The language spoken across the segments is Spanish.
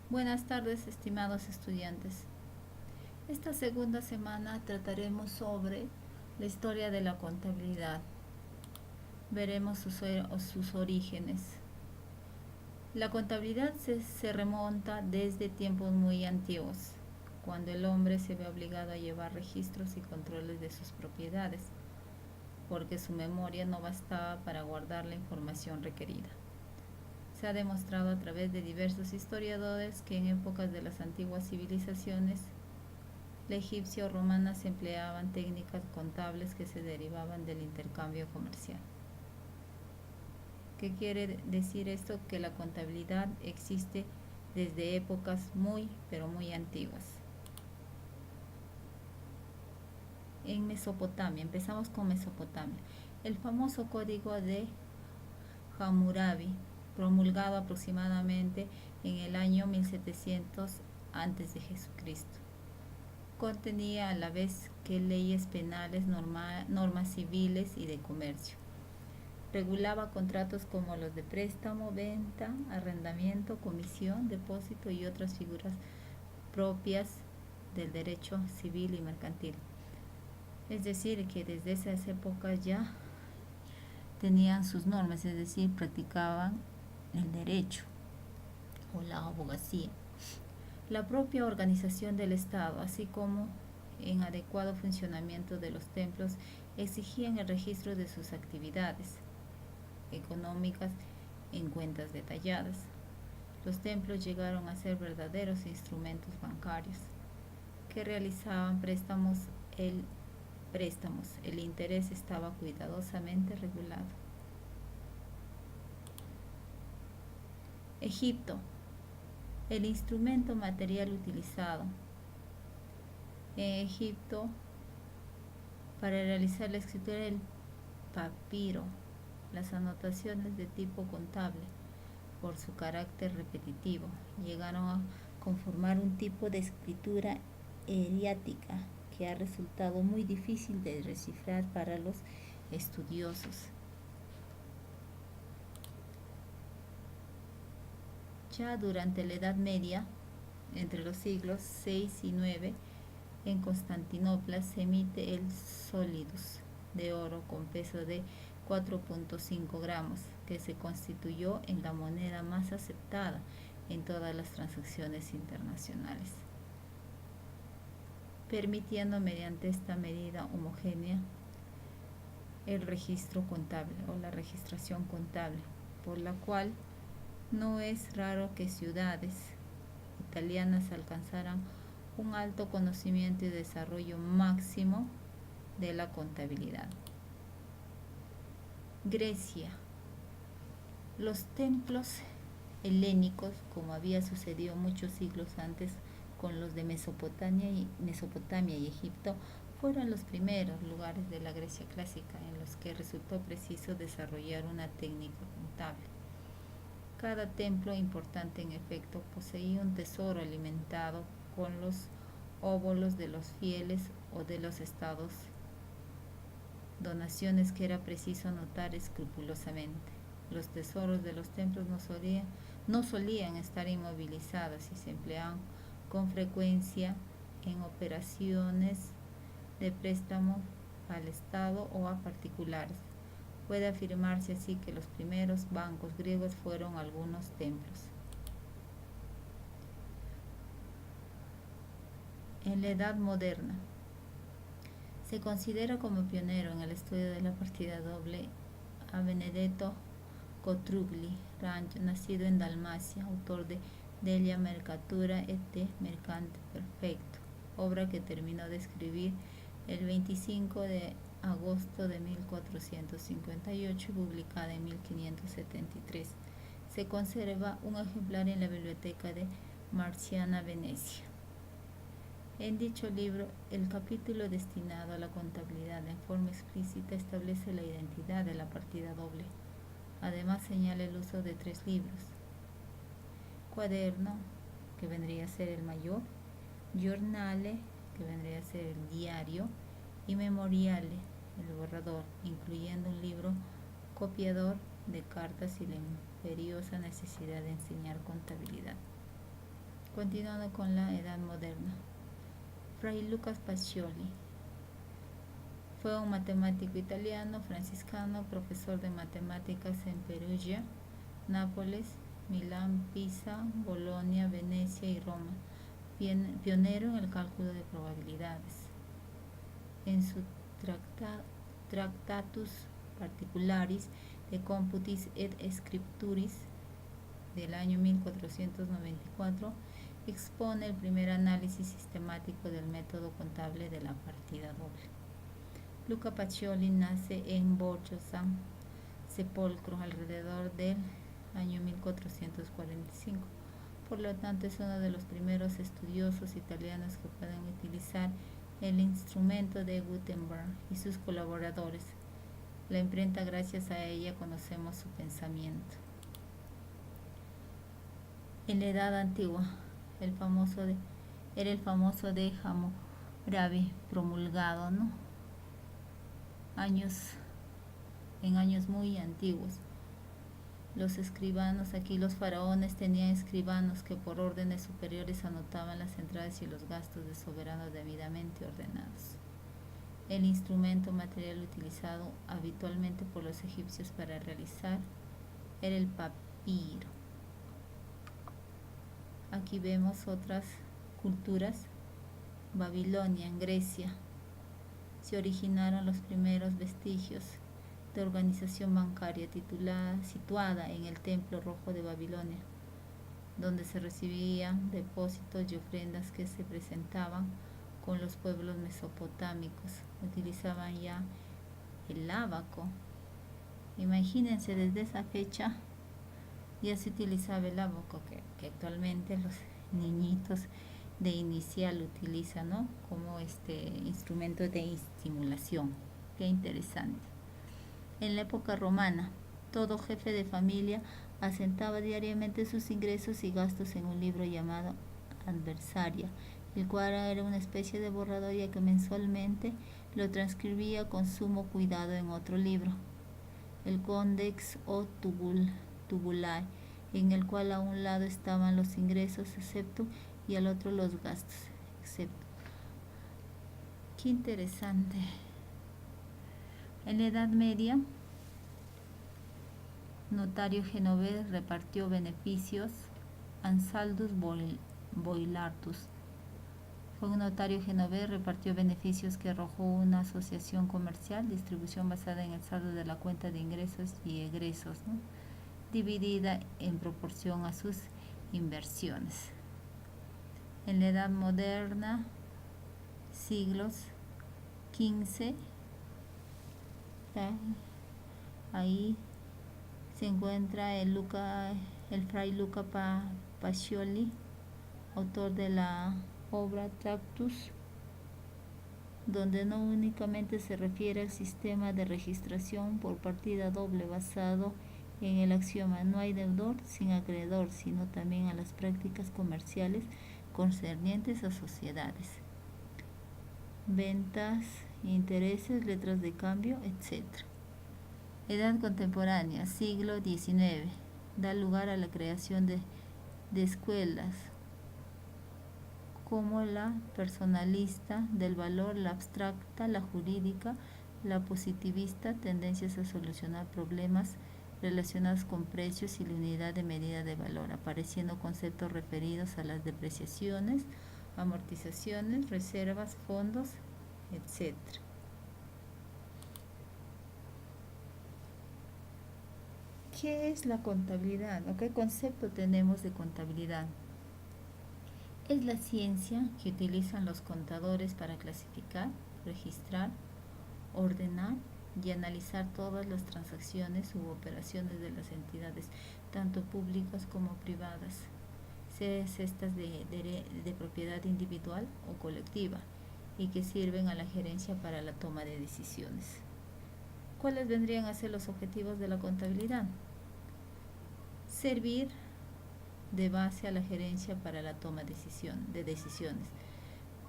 Buenas tardes, estimados estudiantes. Esta segunda semana trataremos sobre la historia de la contabilidad. Veremos sus orígenes. La contabilidad se remonta desde tiempos muy antiguos, cuando el hombre se ve obligado a llevar registros y controles de sus propiedades, porque su memoria no bastaba para guardar la información requerida. Se ha demostrado a través de diversos historiadores que en épocas de las antiguas civilizaciones, la egipcia o romana, se empleaban técnicas contables que se derivaban del intercambio comercial. ¿Qué quiere decir esto? Que la contabilidad existe desde épocas pero muy antiguas. En Mesopotamia, empezamos con Mesopotamia. El famoso código de Hammurabi, promulgado aproximadamente en el año 1700 a.C., contenía a la vez que leyes penales, normas civiles y de comercio. Regulaba contratos como los de préstamo, venta, arrendamiento, comisión, depósito y otras figuras propias del derecho civil y mercantil. Es decir, que desde esas épocas ya tenían sus normas, es decir, practicaban el derecho o la abogacía. La propia organización del Estado, así como en adecuado funcionamiento de los templos, exigían el registro de sus actividades económicas en cuentas detalladas. Los templos llegaron a ser verdaderos instrumentos bancarios que realizaban préstamos. El interés estaba cuidadosamente regulado. Egipto. El instrumento material utilizado en Egipto para realizar la escritura del papiro, las anotaciones de tipo contable, por su carácter repetitivo, llegaron a conformar un tipo de escritura hierática que ha resultado muy difícil de descifrar para los estudiosos. Ya durante la Edad Media, entre los siglos VI y IX, en Constantinopla se emite el solidus de oro con peso de 4.5 gramos, que se constituyó en la moneda más aceptada en todas las transacciones internacionales, permitiendo mediante esta medida homogénea el registro contable o la registración contable, por la cual no es raro que ciudades italianas alcanzaran un alto conocimiento y desarrollo máximo de la contabilidad. Grecia. Los templos helénicos, como había sucedido muchos siglos antes con los de Mesopotamia y Egipto, fueron los primeros lugares de la Grecia clásica en los que resultó preciso desarrollar una técnica contable. Cada templo importante, en efecto, poseía un tesoro alimentado con los óbolos de los fieles o de los estados, donaciones que era preciso anotar escrupulosamente. Los tesoros de los templos no solían estar inmovilizados y se empleaban con frecuencia en operaciones de préstamo al Estado o a particulares. Puede afirmarse así que los primeros bancos griegos fueron algunos templos. En la Edad Moderna, se considera como pionero en el estudio de la partida doble a Benedetto Cotrugli Ranch, nacido en Dalmacia, autor de Delia Mercatura et de Mercante Perfecto, obra que terminó de escribir el 25 de agosto de 1458 y publicada en 1573. Se conserva un ejemplar en la biblioteca de Marciana, Venecia. En dicho libro, el capítulo destinado a la contabilidad en forma explícita establece la identidad de la partida doble. Además señala el uso de 3 libros: cuaderno, que vendría a ser el mayor, giornale, que vendría a ser el diario, y memoriale, el borrador, incluyendo un libro copiador de cartas y la imperiosa necesidad de enseñar contabilidad. Continuando con la Edad Moderna. Fray Luca Pacioli fue un matemático italiano, franciscano, profesor de matemáticas en Perugia, Nápoles, Milán, Pisa, Bolonia, Venecia y Roma, pionero en el cálculo de probabilidades. En su Tractatus Particularis de Computis et Scripturis del año 1494 expone el primer análisis sistemático del método contable de la partida doble. Luca Pacioli nace en Borgo San Sepolcro alrededor del año 1445. Por lo tanto, es uno de los primeros estudiosos italianos que pueden utilizar el instrumento de Gutenberg y sus colaboradores. La imprenta, gracias a ella, conocemos su pensamiento. En la Edad Antigua, era el famoso de Hammurabi promulgado, ¿no? En años muy antiguos. Los escribanos, aquí los faraones tenían escribanos que por órdenes superiores anotaban las entradas y los gastos de soberanos debidamente ordenados. El instrumento material utilizado habitualmente por los egipcios para realizar era el papiro. Aquí vemos otras culturas. Babilonia, en Grecia, se originaron los primeros vestigios de organización bancaria situada en el Templo Rojo de Babilonia, donde se recibían depósitos y ofrendas que se presentaban con los pueblos mesopotámicos. Utilizaban ya el ábaco. Imagínense, desde esa fecha ya se utilizaba el ábaco que actualmente los niñitos de inicial utilizan, ¿no? Como instrumento de estimulación. Qué interesante. En la época romana, todo jefe de familia asentaba diariamente sus ingresos y gastos en un libro llamado adversaria, el cual era una especie de borrador ya que mensualmente lo transcribía con sumo cuidado en otro libro, el Codex o Tubulae, en el cual a un lado estaban los ingresos excepto y al otro los gastos excepto. Qué interesante. En la Edad Media, notario genovés repartió beneficios. Ansaldus Boilartus fue un notario genovés, repartió beneficios que arrojó una asociación comercial, distribución basada en el saldo de la cuenta de ingresos y egresos, ¿no? Dividida en proporción a sus inversiones. En la Edad Moderna, siglos XV, ahí se encuentra el fray Luca Pacioli, autor de la obra Tractatus, donde no únicamente se refiere al sistema de registración por partida doble basado en el axioma no hay deudor sin acreedor, sino también a las prácticas comerciales concernientes a sociedades, ventas, intereses, letras de cambio, etc. Edad contemporánea, siglo XIX, da lugar a la creación de escuelas como la personalista del valor, la abstracta, la jurídica, la positivista, tendencias a solucionar problemas relacionados con precios y la unidad de medida de valor, apareciendo conceptos referidos a las depreciaciones, amortizaciones, reservas, fondos, etc. ¿Qué es la contabilidad? ¿O qué concepto tenemos de contabilidad? Es la ciencia que utilizan los contadores para clasificar, registrar, ordenar y analizar todas las transacciones u operaciones de las entidades, tanto públicas como privadas, sean estas de propiedad individual o colectiva, y que sirven a la gerencia para la toma de decisiones. ¿Cuáles vendrían a ser los objetivos de la contabilidad? Servir de base a la gerencia para la toma de decisiones,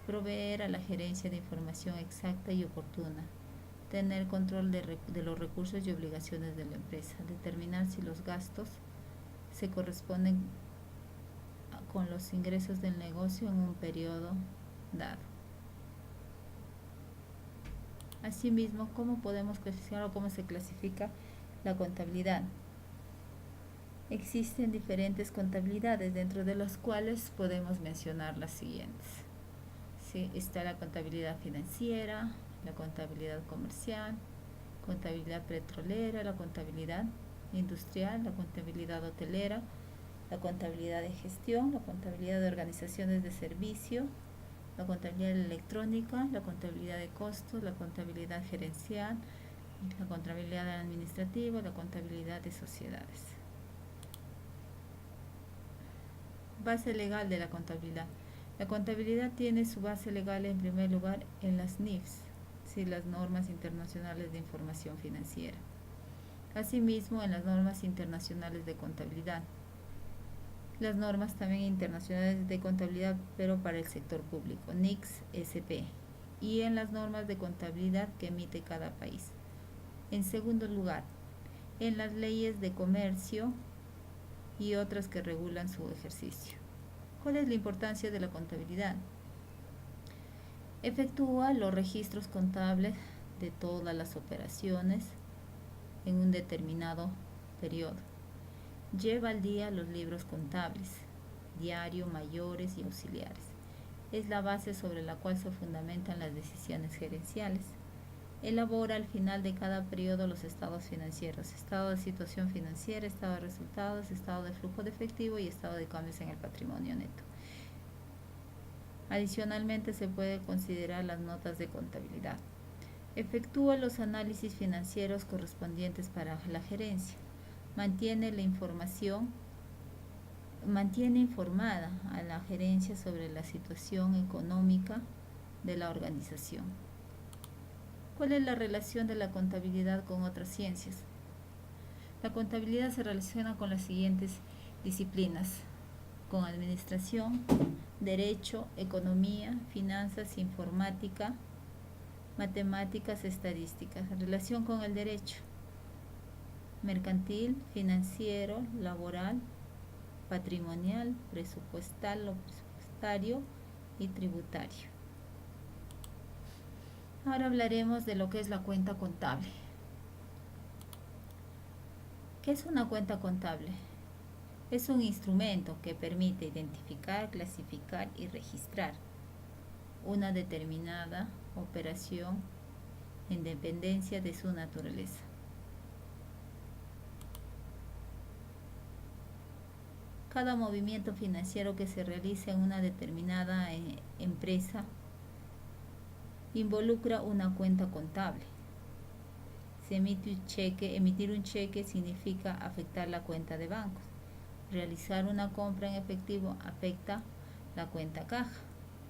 proveer a la gerencia de información exacta y oportuna, tener control de los recursos y obligaciones de la empresa, determinar si los gastos se corresponden con los ingresos del negocio en un periodo dado. Asimismo, ¿cómo podemos clasificar o cómo se clasifica la contabilidad? Existen diferentes contabilidades, dentro de las cuales podemos mencionar las siguientes. Sí, está la contabilidad financiera, la contabilidad comercial, contabilidad petrolera, la contabilidad industrial, la contabilidad hotelera, la contabilidad de gestión, la contabilidad de organizaciones de servicio, la contabilidad electrónica, la contabilidad de costos, la contabilidad gerencial, la contabilidad administrativa, la contabilidad de sociedades. Base legal de la contabilidad. La contabilidad tiene su base legal en primer lugar en las NIFs, ¿sí? Las normas internacionales de información financiera. Asimismo, en las normas internacionales de contabilidad. Las normas también internacionales de contabilidad, pero para el sector público, NICS-SP, y en las normas de contabilidad que emite cada país. En segundo lugar, en las leyes de comercio y otras que regulan su ejercicio. ¿Cuál es la importancia de la contabilidad? Efectúa los registros contables de todas las operaciones en un determinado periodo. Lleva al día los libros contables, diario, mayores y auxiliares. Es la base sobre la cual se fundamentan las decisiones gerenciales. Elabora al final de cada periodo los estados financieros, estado de situación financiera, estado de resultados, estado de flujo de efectivo y estado de cambios en el patrimonio neto. Adicionalmente, se puede considerar las notas de contabilidad. Efectúa los análisis financieros correspondientes para la gerencia. Mantiene informada a la gerencia sobre la situación económica de la organización. ¿Cuál es la relación de la contabilidad con otras ciencias? La contabilidad se relaciona con las siguientes disciplinas: con administración, derecho, economía, finanzas, informática, matemáticas, estadísticas. En relación con el derecho: mercantil, financiero, laboral, patrimonial, presupuestal o presupuestario y tributario. Ahora hablaremos de lo que es la cuenta contable. ¿Qué es una cuenta contable? Es un instrumento que permite identificar, clasificar y registrar una determinada operación en dependencia de su naturaleza. Cada movimiento financiero que se realice en una determinada empresa involucra una cuenta contable. Se emite un cheque. Emitir un cheque significa afectar la cuenta de bancos. Realizar una compra en efectivo afecta la cuenta caja.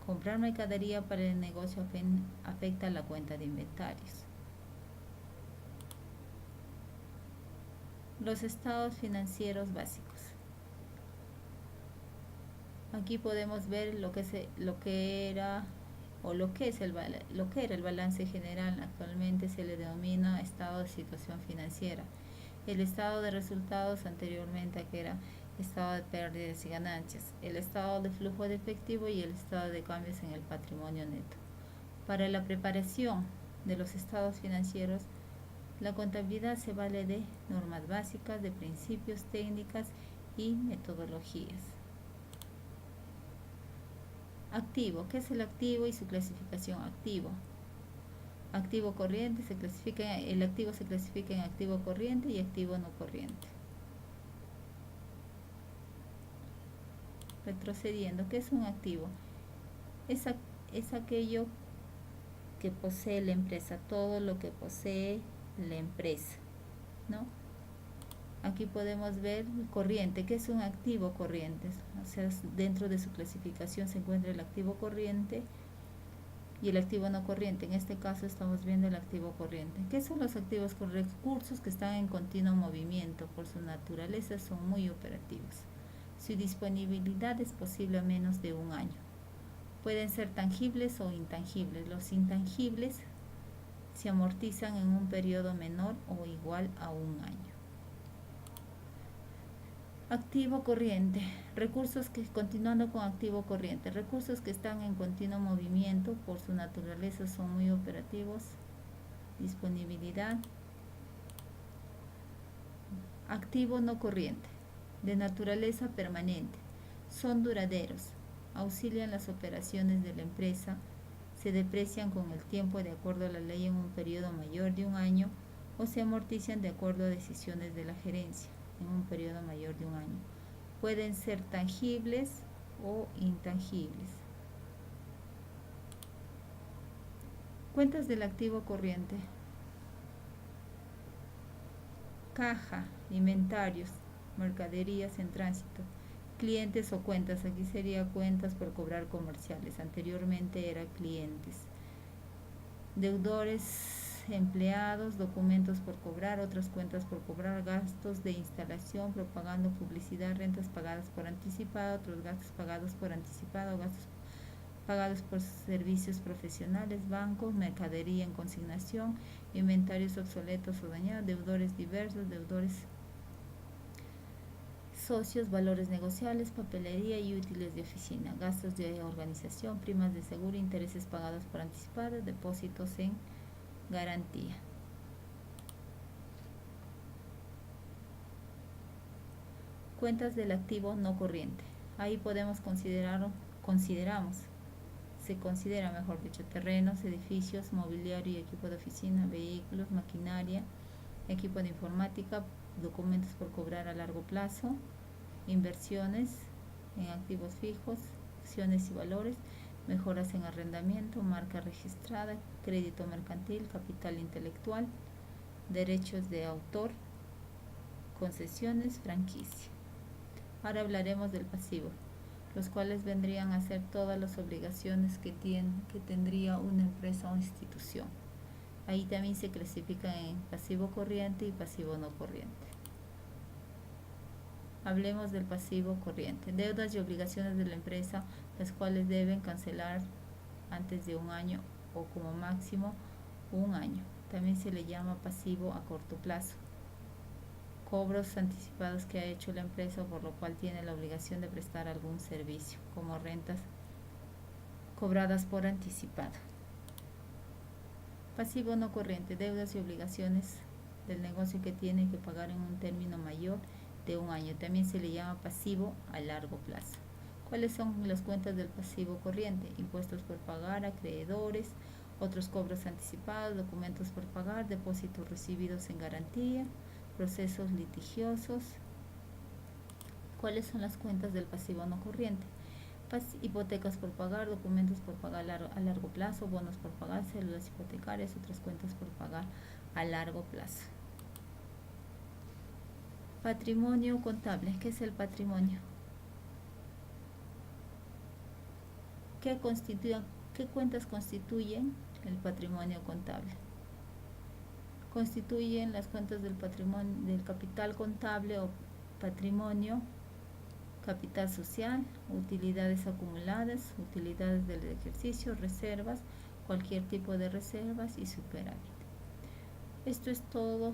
Comprar mercadería para el negocio afecta la cuenta de inventarios. Los estados financieros básicos. Aquí podemos ver lo que era el balance general. Actualmente se le denomina estado de situación financiera. El estado de resultados, anteriormente que era estado de pérdidas y ganancias, el estado de flujo de efectivo y el estado de cambios en el patrimonio neto. Para la preparación de los estados financieros, la contabilidad se vale de normas básicas, de principios, técnicas y metodologías. Activo. ¿Qué es el activo y su clasificación? Activo corriente el activo se clasifica en activo corriente y activo no corriente. Retrocediendo, ¿qué es un activo? Es aquello que posee la empresa, todo lo que posee la empresa, ¿no? Aquí podemos ver corriente. ¿Qué es un activo corriente? O sea, dentro de su clasificación se encuentra el activo corriente y el activo no corriente. En este caso estamos viendo el activo corriente. ¿Qué son los activos con recursos que están en continuo movimiento? Por su naturaleza son muy operativos. Su disponibilidad es posible a menos de un año. Pueden ser tangibles o intangibles. Los intangibles se amortizan en un periodo menor o igual a un año. Activo corriente. Recursos que, continuando con activo corriente, recursos que están en continuo movimiento, por su naturaleza son muy operativos. Disponibilidad. Activo no corriente, de naturaleza permanente, son duraderos, auxilian las operaciones de la empresa, se deprecian con el tiempo de acuerdo a la ley en un periodo mayor de un año o se amortizan de acuerdo a decisiones de la gerencia en un periodo mayor de un año. Pueden ser tangibles o intangibles. Cuentas del activo corriente. Caja, inventarios, mercaderías en tránsito, clientes o cuentas, aquí sería cuentas por cobrar comerciales, anteriormente era clientes, deudores, empleados, documentos por cobrar, otras cuentas por cobrar, gastos de instalación, propaganda, publicidad, rentas pagadas por anticipado, otros gastos pagados por anticipado, gastos pagados por servicios profesionales, bancos, mercadería en consignación, inventarios obsoletos o dañados, deudores diversos, deudores socios, valores negociables, papelería y útiles de oficina, gastos de organización, primas de seguro, intereses pagados por anticipado, depósitos en garantía. Cuentas del activo no corriente. Ahí se considera, mejor dicho, terrenos, edificios, mobiliario y equipo de oficina, vehículos, maquinaria, equipo de informática, documentos por cobrar a largo plazo, inversiones en activos fijos, acciones y valores, mejoras en arrendamiento, marca registrada, crédito mercantil, capital intelectual, derechos de autor, concesiones, franquicia. Ahora hablaremos del pasivo, los cuales vendrían a ser todas las obligaciones que tendría una empresa o institución. Ahí también se clasifican en pasivo corriente y pasivo no corriente. Hablemos del pasivo corriente. Deudas y obligaciones de la empresa, las cuales deben cancelar antes de un año o como máximo un año. También se le llama pasivo a corto plazo. Cobros anticipados que ha hecho la empresa, por lo cual tiene la obligación de prestar algún servicio, como rentas cobradas por anticipado. Pasivo no corriente, deudas y obligaciones del negocio que tiene que pagar en un término mayor de un año. También se le llama pasivo a largo plazo. ¿Cuáles son las cuentas del pasivo corriente? Impuestos por pagar, acreedores, otros cobros anticipados, documentos por pagar, depósitos recibidos en garantía, procesos litigiosos. ¿Cuáles son las cuentas del pasivo no corriente? Hipotecas por pagar, documentos por pagar a largo plazo, bonos por pagar, células hipotecarias, otras cuentas por pagar a largo plazo. Patrimonio contable. ¿Qué es el patrimonio? ¿Qué cuentas constituyen el patrimonio contable? Constituyen las cuentas del patrimonio, del capital contable o patrimonio, capital social, utilidades acumuladas, utilidades del ejercicio, reservas, cualquier tipo de reservas y superávit. Esto es todo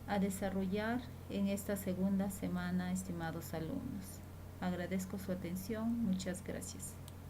a desarrollar en esta segunda semana, estimados alumnos. Agradezco su atención. Muchas gracias.